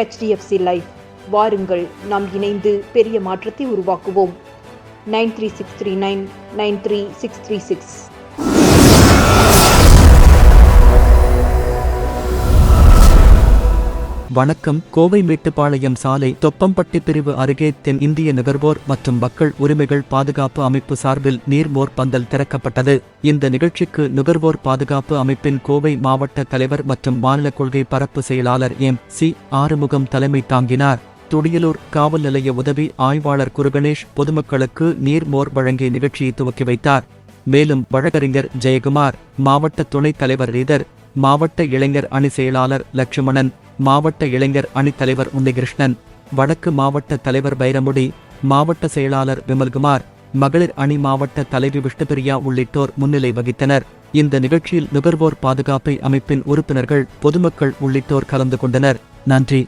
HDFC life. வாருங்கள், நாம் இணைந்து பெரிய மாற்றத்தை உருவாக்குவோம். 9363993636. வணக்கம். கோவை மேட்டுப்பாளையம் சாலை தொப்பம்பட்டி பிரிவு அருகே தென் இந்திய நுகர்வோர் மற்றும் மக்கள் உரிமைகள் பாதுகாப்பு அமைப்பு சார்பில் நீர்மோர் பந்தல் திறக்கப்பட்டது. இந்த நிகழ்ச்சிக்கு நுகர்வோர் பாதுகாப்பு அமைப்பின் கோவை மாவட்ட தலைவர் மற்றும் மாநில கொள்கை பரப்பு செயலாளர் MC ஆறுமுகம் தலைமை தாங்கினார். துடியலூர் காவல் நிலைய உதவி ஆய்வாளர் குருகணேஷ் பொதுமக்களுக்கு நீர்மோர் வழங்கிய நிகழ்ச்சியை துவக்கி வைத்தார். மேலும் வழக்கறிஞர் ஜெயக்குமார், மாவட்ட துணைத் தலைவர் ரீதர், மாவட்ட இளைஞர் அணி செயலாளர் லட்சுமணன், மாவட்ட இளைஞர் அணி தலைவர் உன்னிகிருஷ்ணன், வடக்கு மாவட்ட தலைவர் பைரமுடி, மாவட்ட செயலாளர் விமல்குமார், மகளிர் அணி மாவட்ட தலைவி விஷ்ணுபிரியா உள்ளிட்டோர் முன்னிலை வகித்தனர். இந்த நிகழ்ச்சியில் நுகர்வோர் பாதுகாப்பு அமைப்பின் உறுப்பினர்கள், பொதுமக்கள் உள்ளிட்டோர் கலந்து கொண்டனர். நன்றி.